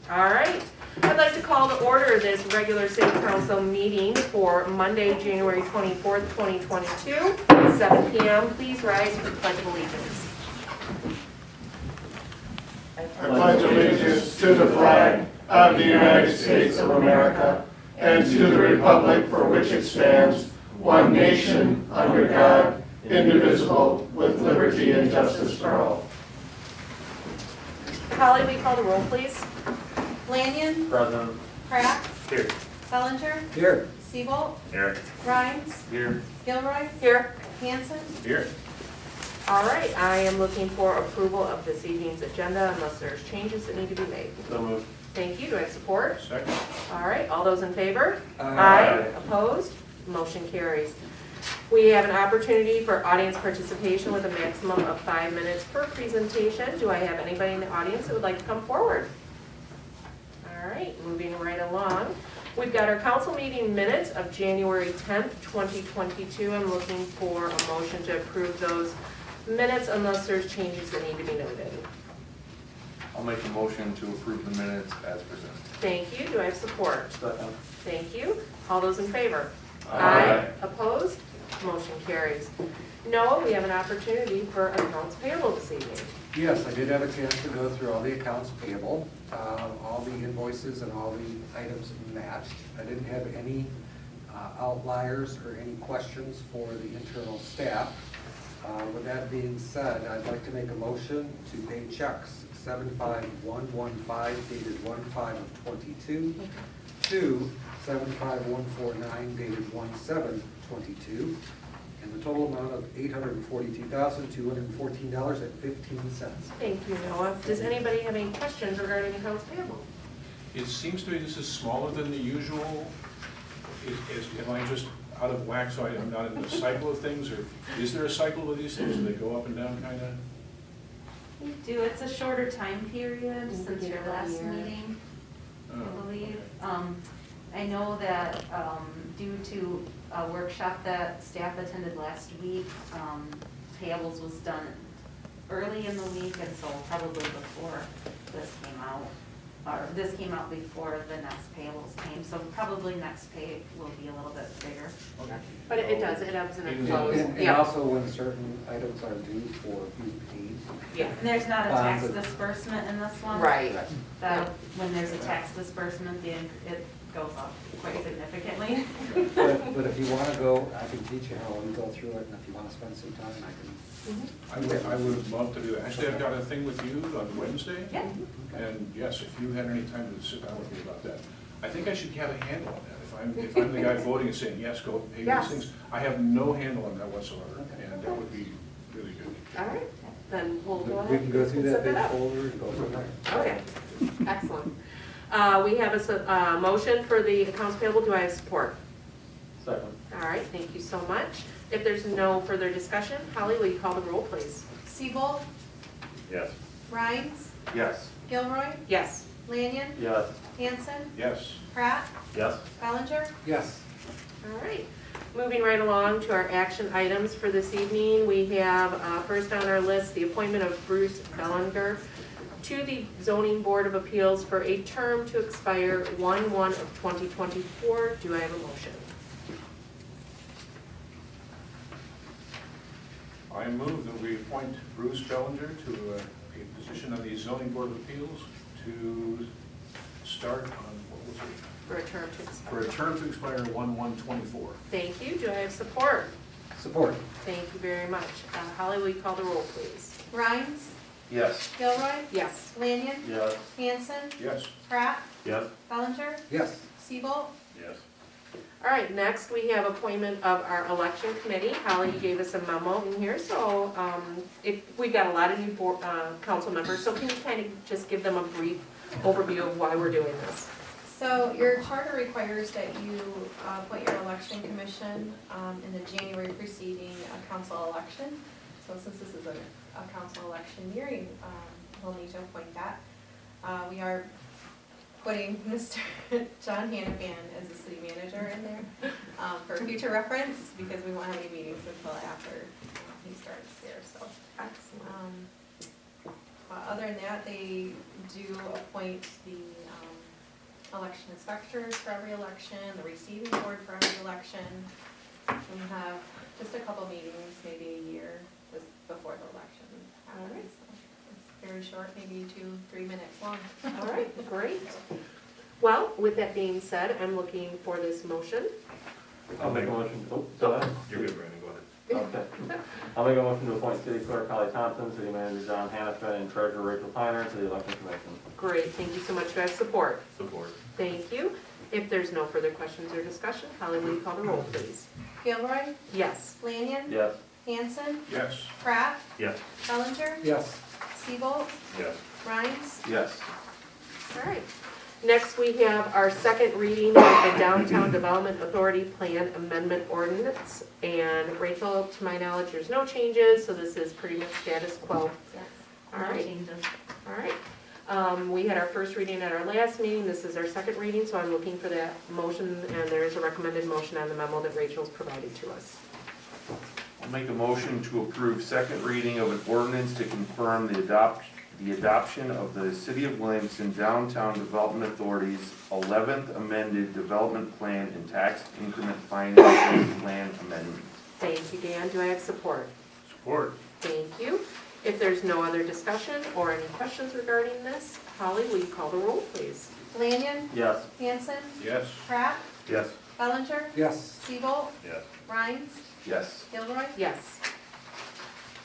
All right. I'd like to call to order this regular city council meeting for Monday, January 24th, 2022, 7 p.m. Please rise for the Pledge of Allegiance. I pledge allegiance to the flag of the United States of America and to the republic for which it stands, one nation, under God, indivisible, with liberty and justice for all. Holly, will you call the roll, please? Lanyon. Present. Pratt. Here. Bellinger. Here. Siebold. Here. Rhines. Here. Gilroy. Here. Hanson. Here. All right. I am looking for approval of this evening's agenda unless there's changes that need to be made. So moved. Thank you. Do I have support? Second. All right. All those in favor? Aye. Opposed? Motion carries. We have an opportunity for audience participation with a maximum of 5 minutes per presentation. Do I have anybody in the audience that would like to come forward? All right, moving right along. We've got our council meeting minutes of January 10th, 2022. I'm looking for a motion to approve those minutes unless there's changes that need to be noted. I'll make a motion to approve the minutes as presented. Thank you. Do I have support? Second. Thank you. All those in favor? Aye. Opposed? Motion carries. Noah, we have an opportunity for accounts payable this evening. Yes, I did have a chance to go through all the accounts payable. All the invoices and all the items matched. I didn't have any outliers or any questions for the internal staff. With that being said, I'd like to make a motion to pay checks 75115 dated 1/5 of 22 to 75149 dated 1/7/22, and the total amount of $842,214.15. Thank you, Noah. Does anybody have any questions regarding accounts payable? It seems to me this is smaller than the usual. Am I just out of whack, so I'm not in the cycle of things, or is there a cycle with these things? Do they go up and down kind of? We do. It's a shorter time period since Beginning your of the last year. meeting, Oh. I believe. I know that due to a workshop that staff attended last week, payables was done early in the week, and so probably before this came out, or this came out before the next payables came, so probably next pay will be a little bit bigger. Okay. But it does, it ebbs and it And- flows. And Yeah, also when certain items are due for being paid. yeah, And there's not a tax Bonds. disbursement in this one. right. That when there's a tax disbursement, it goes up quite significantly. But if you want to go, I can teach you how we go through it, and if you want to spend some time, I can. I would love to do that. Actually, I've got a thing with you on Wednesday. Yeah. And yes, if you had any time to sit down with me about that. I think I should have a handle on that. If I'm the guy voting and saying, yes, go pay Yes. these things, I have no handle on that whatsoever, and that would be really good. All right, then we'll go ahead. We can go through and that set big up. folder and go from there. Okay, excellent. We have a motion for the accounts payable. Do I have support? Second. All right, thank you so much. If there's no further discussion, Holly, will you call the roll, please? Siebold. Yes. Rhines. Yes. Gilroy. Yes. Lanyon. Yes. Hanson. Yes. Pratt. Yes. Bellinger. Yes. All right. Moving right along to our action items for this evening, we have first on our list the appointment of Bruce Bellinger to the Zoning Board of Appeals for a term to expire 1/1 of 2024. Do I have a motion? I move that we appoint Bruce Bellinger to a position on the Zoning Board of Appeals to start on, what was it? For a term to For expire. a term to expire 1/1/24. Thank you. Do I have support? Support. Thank you very much. Holly, will you call the roll, please? Rhines. Yes. Gilroy. Yes. Lanyon. Yes. Hanson. Yes. Pratt. Yes. Bellinger. Yes. Siebold. Yes. All right, next we have appointment of our election committee. Holly, you gave us a memo in here, so we've got a lot of new council members, so can you kind of just give them a brief overview of why we're doing this? So your charter requires that you appoint your election commission in the January preceding a council election. So since this is a council election year, we'll need to appoint that. We are putting Mr. John Hannafan as the city manager in there for future reference, because we won't have any meetings until after he starts there, so. Other than that, they do appoint the election inspectors for every election, the receiving board for every election. We have just a couple meetings, maybe a year, just before the election happens. All right. So it's very short, maybe 2-3 minutes long. All right, great. Well, with that being said, I'm looking for this motion. I'll make a motion, oh, go ahead. You're good, Brandon, go ahead. Okay. I'll make a motion to appoint City Clerk Holly Thompson, City Manager John Hannafin, and Treasurer Rachel Piner to the Election Commission. Great, thank you so much. Do I have support? Support. Thank you. If there's no further questions or discussion, Holly, will you call the roll, please? Gilroy, Yes. Lanyon, Yes. Hanson, Yes. Pratt, Yes. Bellinger, Yes. Seabolt, Yes. Rhines. Yes. All right. Next, we have our second reading of the Downtown Development Authority Plan Amendment Ordinance. And Rachel, to my knowledge, there's no changes, so this is pretty much status quo. Yes, All no right. changes. All right. We had our first reading at our last meeting. This is our second reading, so I'm looking for that motion, and there is a recommended motion on the memo that Rachel's provided to us. I'll make a motion to approve second reading of an ordinance to confirm the adoption of the City of Williamston Downtown Development Authority's 11th amended development plan and tax increment financing plan amendment. Thank you, Dan. Do I have support? Support. Thank you. If there's no other discussion or any questions regarding this, Holly, will you call the roll, please? Lanyon, Yes. Hanson, Yes. Pratt, Yes. Bellinger, Yes. Seabolt, Yes. Rhines, Yes. Gilroy. Yes.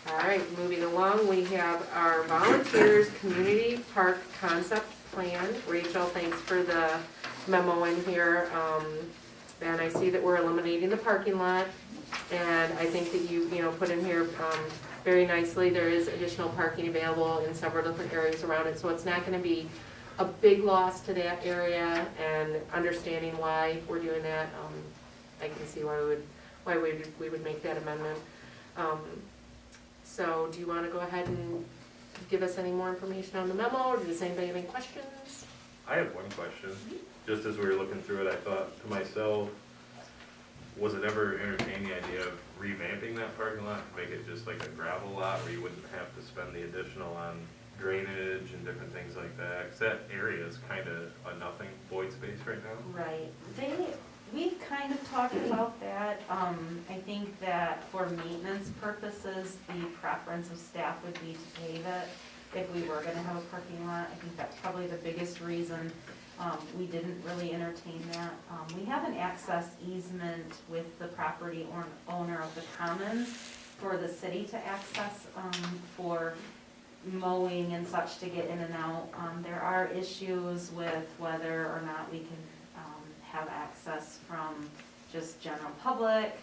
All right, moving along, we have our volunteers community park concept plan. Rachel, thanks for the memo in here. And I see that we're eliminating the parking lot. And I think that you put in here very nicely, there is additional parking available in several different areas around it. So it's not gonna be a big loss to that area, and understanding why we're doing that, I can see why we would make that amendment. So do you want to go ahead and give us any more information on the memo, or does anybody have any questions? I have one question. Just as we were looking through it, I thought to myself, was it ever entertained the idea of revamping that parking lot to make it just like a gravel lot where you wouldn't have to spend the additional on drainage and different things like that? Because that area is kind of a nothing void space right now. Right, we've kind of talked about that. I think that for maintenance purposes, the preference of staff would be to pave it if we were gonna have a parking lot. I think that's probably the biggest reason we didn't really entertain that. We have an access easement with the property owner of the commons for the city to access for mowing and such to get in and out. There are issues with whether or not we can have access from just general public.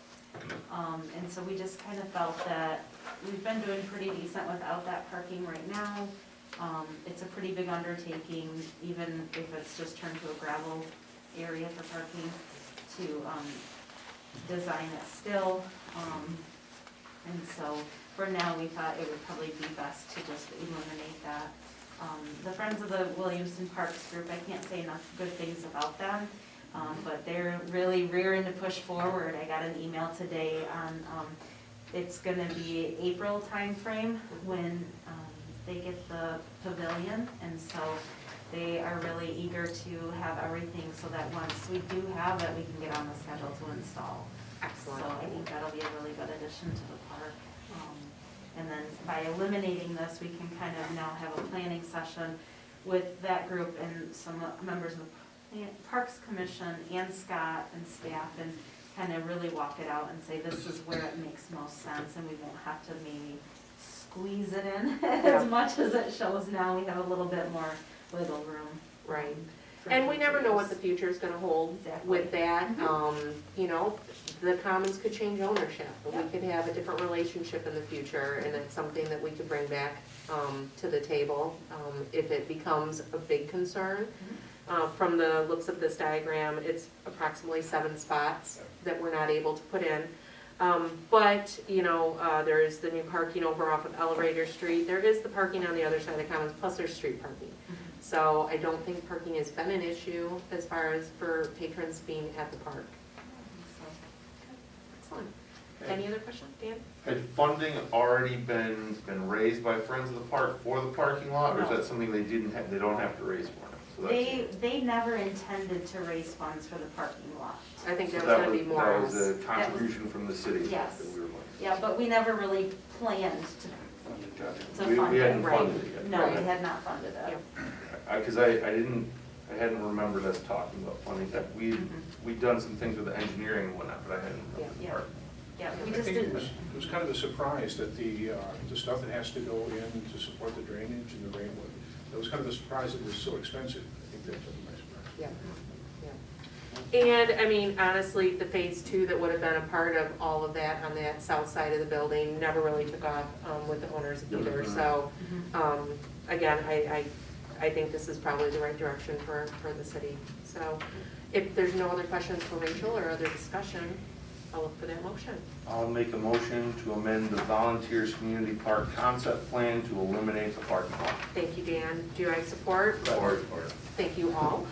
And so we just kind of felt that we've been doing pretty decent without that parking right now. It's a pretty big undertaking, even if it's just turned to a gravel area for parking, to design it still. And so for now, we thought it would probably be best to just eliminate that. The Friends of the Williamston Parks group, I can't say enough good things about them, but they're really rearing to push forward. I got an email today on, it's gonna be April timeframe when they get the pavilion, and so they are really eager to have everything so that once we do have it, we can get on the schedule to install. Excellent. So I think that'll be a really good addition to the park. And then by eliminating this, we can kind of now have a planning session with that group and some members of the Parks Commission and Scott and staff, and kind of really walk it out and say this is where it makes most sense, and we won't have to maybe squeeze it in as much as it shows now. We have a little bit more wiggle room. Right. for And we never know what the future future is gonna hold Exactly. with that. The commons could change ownership, but we could have a different relationship in the future, and it's something that we could bring back, to the table, if it becomes a big concern. From the looks of this diagram, it's approximately 7 spots that we're not able to put in. But there is the new parking over off of Elevator Street. There is the parking on the other side of the commons, plus there's street parking. So I don't think parking has been an issue as far as for patrons being at the park. Excellent. Any other questions, Dan? Had funding already been raised by Friends of the Park for the parking lot, or is No. that something they don't have to raise for? So that's- They never intended to raise funds for the parking lot. I think so that was gonna be more That or was less. a contribution from the city Yes. that we were going. Yeah, but we never really planned to We fund it. hadn't right. funded it yet. No, we had not funded it. Because I hadn't remembered us talking about funding, that we'd done some things with the engineering and whatnot, but I hadn't remembered the Yeah. part. Yeah, I we just think it didn't. was kind of a surprise that the stuff that has to go in to support the drainage and the rainwater, that was kind of a surprise that it was so expensive. I think that's a nice surprise. Yeah, yeah. And, I mean, honestly, the phase two that would have been a part of all of that on that south side of the building never really took off with the owners either. So, again, I think this is probably the right direction for the city. So, if there's no other questions for Rachel or other discussion, I'll look for that motion. I'll make a motion to amend the Volunteers Community Park concept plan to eliminate the parking lot. Thank you, Dan. Do I support? Support. Thank you all.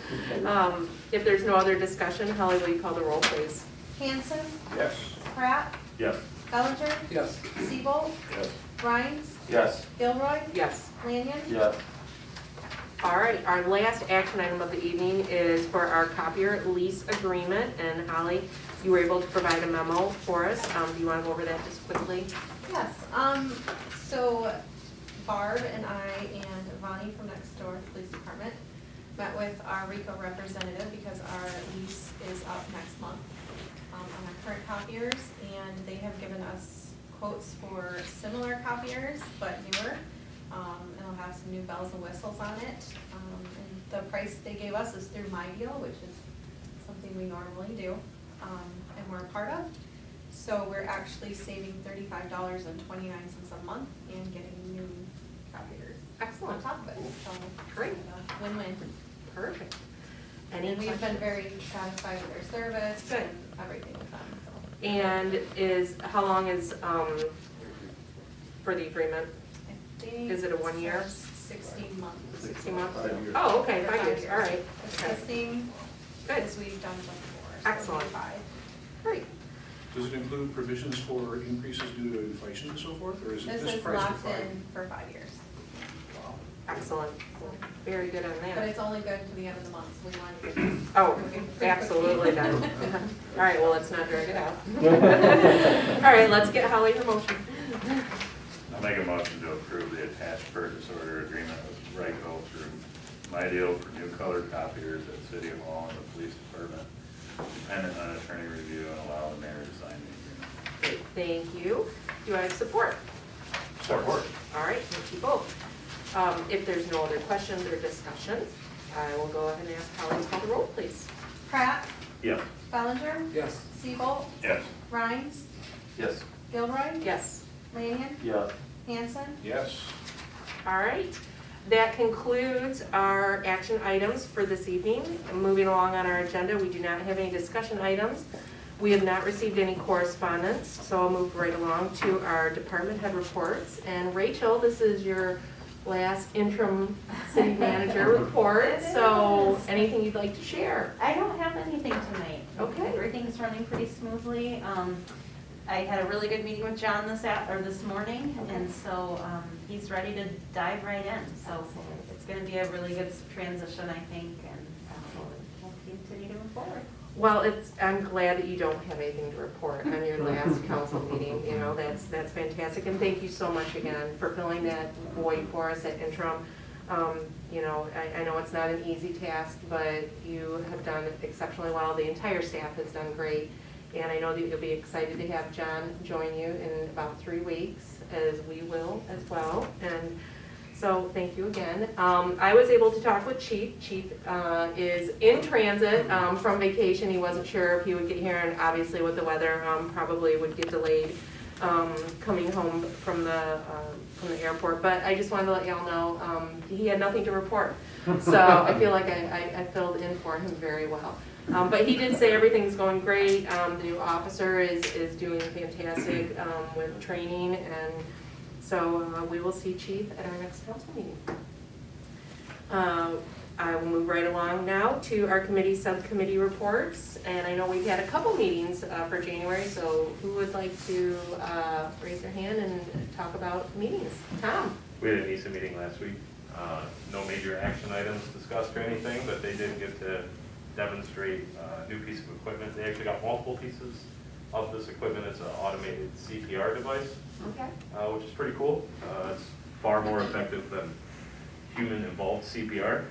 If there's no other discussion, Holly, will you call the roll, please? Hanson, Yes. Pratt, Yes. Bellinger, Yes. Siebold, Yes. Rhines, Yes. Gilroy, Yes. Lanyon. Yes. All right, our last action item of the evening is for our Copier lease agreement. And Holly, you were able to provide a memo for us. Do you want to go over that just quickly? Yes, so Barb and I and Vonnie from next door, the police department, met with our RICO representative because our lease is up next month on our current copiers, and they have given us quotes for similar copiers, but newer. And it'll have some new bells and whistles on it. And the price they gave us is through My Deal, which is something we normally do, and we're a part of. So we're actually saving $35.29 a month and getting new copiers on Excellent. top of it. So Great. win-win. Perfect. Any And we've been questions? very satisfied with their service Good. and everything with them, so. And how long is, for the agreement? I think Is it a 1 year? 16 months. 16 months? 5 years. Oh, okay, For 5 years, all right. It's Okay. the same Good. as we've done before. so Excellent. 5. Great. Does it include provisions for increases due to inflation and so forth, or is it This this is price for locked 5? in for 5 years. Wow. Excellent. Very good on But that. it's only good to the end of the month, so we want to get. Oh, absolutely done. All right, well, let's not drag it out. All right, let's get Holly her motion. I'll make a motion to approve the attached purchase order agreement with RICO through My Deal for new color copiers at City of Hall and the Police Department, dependent on attorney review, and allow the mayor to sign the agreement. Great, thank you. Do I have support? Support. All right, thank you both. If there's no other questions or discussion, I will go ahead and ask Holly to call the roll, please. Pratt, Yes. Bellinger, Yes. Siebold, Yes. Rhines, Yes. Gilroy, Yes. Lanyon, Yes. Hanson. Yes. All right, that concludes our action items for this evening. Moving along on our agenda, we do not have any discussion items. We have not received any correspondence, so I'll move right along to our department head reports. And Rachel, this is your last interim city manager report, It so is. anything you'd like to share? I don't have anything tonight. Okay. Everything's running pretty smoothly. I had a really good meeting with John this morning, and so he's ready to dive right in. So it's going to be a really good transition, I think, and we'll continue to move forward. Well, I'm glad that you don't have anything to report on your last council meeting, you know, that's fantastic, and thank you so much again for filling that void for us at interim. You know, I know it's not an easy task, but you have done exceptionally well, the entire staff has done great, and I know that you'll be excited to have John join you in about 3 weeks, as we will as well, and so thank you again. I was able to talk with Chief. Chief is in transit from vacation. He wasn't sure if he would get here, and obviously with the weather, probably would get delayed coming home from the airport. But I just wanted to let y'all know he had nothing to report. So I feel like I filled in for him very well. But he did say everything's going great. The new officer is doing fantastic with training, and so we will see Chief at our next council meeting. I will move right along now to our committee subcommittee reports. And I know we've had a couple meetings for January, so who would like to raise their hand and talk about meetings? Tom? We had a NISA meeting last week. No major action items discussed or anything, but they did get to demonstrate a new piece of equipment. They actually got multiple pieces of this equipment. It's an automated Cpr device, Okay. which is pretty cool. It's far more effective than human-involved CPR. Okay.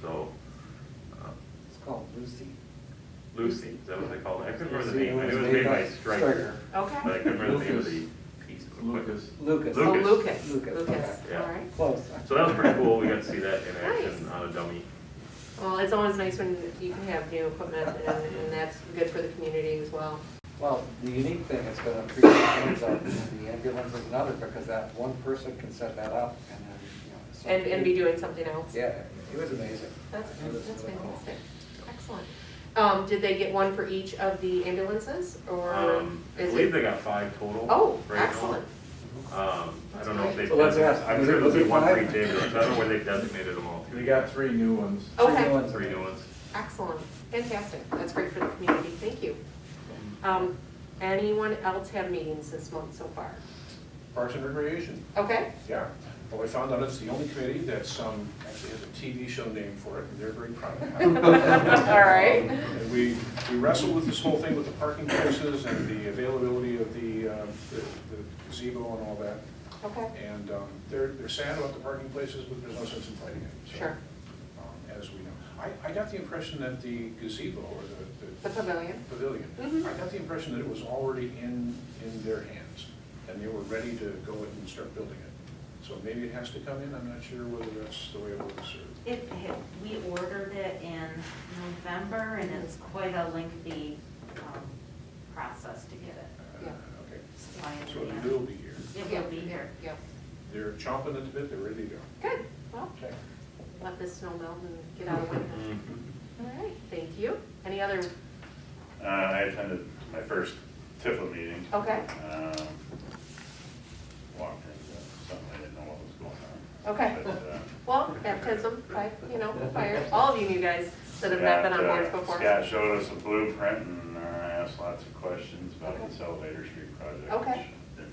So, It's called Lucy. Lucy, is that what they call it? I couldn't remember the name. I knew it was made by Stryker, but Okay. I couldn't remember the name of the piece of equipment. Lucas. Lucas. Oh, Lucas. Lucas. Lucas, Lucas, okay. Yeah. all right. Close. So that was pretty cool. We got to see that in action Nice. on a dummy. Well, it's always nice when you can have new equipment, and that's good for the community as well. Well, the unique thing is going to free the hands up the ambulance is another, because that one person can set that up and then, so- And be doing something else. Yeah, it was amazing. That's It was really cool. fantastic. Excellent. Did they get one for each of the ambulances, or I is believe it? they got 5 total. Oh, right now. excellent. I don't know if they, So let's ask, I'm was sure it- there'll was be it one for five? each ambulance. I don't know where they've designated them all. We got 3 new ones. Okay, Ones. 3 new ones. excellent, fantastic. That's great for the community. Thank you. Anyone else have meetings this month so far? Parks and Recreation, Okay. yeah. Well, I found out it's the only committee that's actually has a TV show name for it, and they're very proud of it. All right. And we wrestled with this whole thing with the parking places and the availability of the gazebo and all that. Okay. And they're sad about the parking places, but there's no sense in fighting it. So, Sure. as we know. I got the impression that the gazebo or The pavilion. pavilion, Mhm. I got the impression that it was already in their hands, and they were ready to go in and start building it. So maybe it has to come in, I'm not sure whether that's the way it works or. We ordered it in November, and it's quite a lengthy process to get it. Yeah. Okay, supplied so in the it end. will be here. It will be here. Yep. They're chomping at the bit, they're ready to go. Good. Well, Okay. let this snow melt and get out of winter. Mm-hmm. All right, thank you. Any other, I attended my first TIFA meeting. okay, Walked into something I didn't know what was going on. okay. But, Well, baptism, fire, all of you new guys that have not been on boards before. Scott showed us a blueprint and asked lots of questions about Okay. this elevator street project. Okay. Which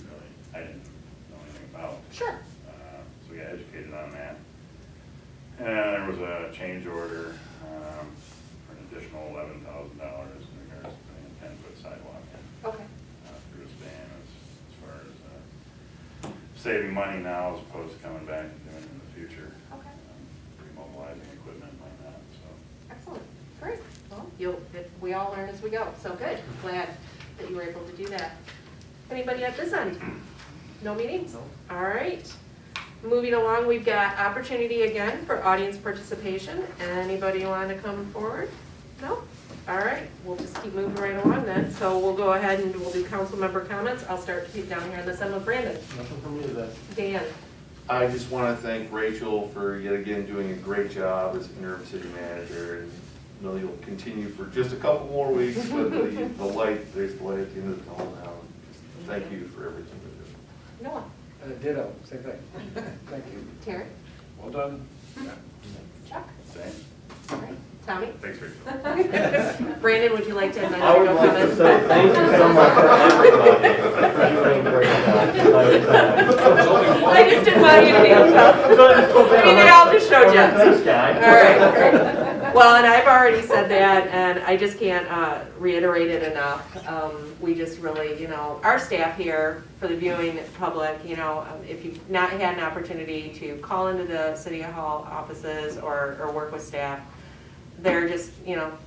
I didn't know anything about. Sure. So we got educated on that. And there was a change order for an additional $11,000 in regards to putting a 10-foot sidewalk in Okay, through a span as far as saving money now as opposed to coming back and doing it in the future. okay, Remobilizing equipment like that, so. excellent, great. Well, we all learn as we go, so good. Glad that you were able to do that. Anybody at this end? No meetings? No. All right. Moving along, we've got opportunity again for audience participation. Anybody want to come forward? No? All right, we'll just keep moving right along then. So we'll go ahead and we'll do council member comments. I'll start to keep down here on this end with Brandon. Nothing from me today. Dan? I just want to thank Rachel for yet again doing a great job as interim city manager, and know you'll continue for just a couple more weeks, but there's the light at the end of the tunnel now. Just thank you for everything you do. Noah? Ditto, same thing. Thank you. Terry? Well done. Yeah. Chuck? Same. All right. Tommy? Thanks, Rachel. Brandon, would you like to amend I would your like to comment? say thank you so much for everybody. You're doing a great job. Like I just didn't want you to be tough. I mean, they all just showed you. Thanks, guy. All right, great. Well, and I've already said that, and I just can't reiterate it enough. We just really, our staff here for the viewing public, if you've not had an opportunity to call into the City Hall offices or work with staff, they're just,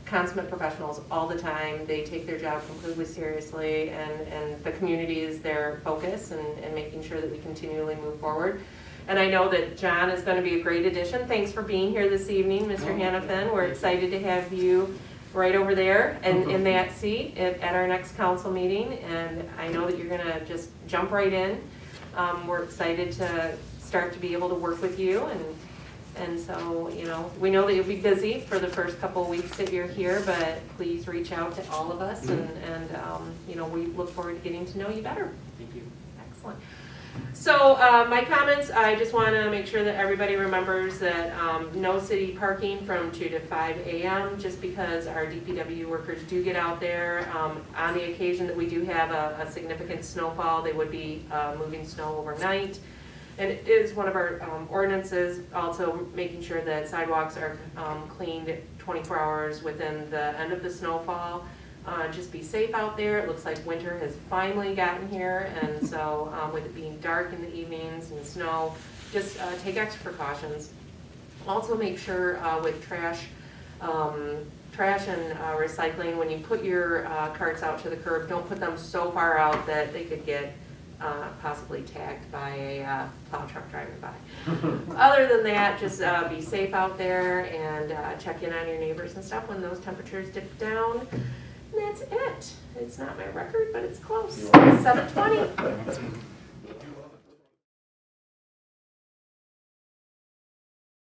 consummate professionals all the time. They take their job completely seriously, and the community is their focus and making sure that we continually move forward. And I know that John is going to be a great addition. Thanks for being here this evening, Mr. Hannafin. We're excited to have you right over there and in that seat at our next council meeting. And I know that you're going to just jump right in. We're excited to start to be able to work with you. And so, we know that you'll be busy for the first couple of weeks that you're here, but please reach out to all of us. And we look forward to getting to know you better. Thank you. Excellent. So my comments, I just want to make sure that everybody remembers that no city parking from 2 to 5 a.m. just because our DPW workers do get out there. On the occasion that we do have a significant snowfall, they would be moving snow overnight. And it is one of our ordinances, also making sure that sidewalks are cleaned 24 hours within the end of the snowfall. Just be safe out there. It looks like winter has finally gotten here, and so with it being dark in the evenings and snow, just take extra precautions. Also make sure with trash and recycling, when you put your carts out to the curb, don't put them so far out that they could get possibly tagged by a plow truck driving by. Other than that, just be safe out there and check in on your neighbors and stuff when those temperatures dip down. And that's it. It's not my record, but it's close. 7:20.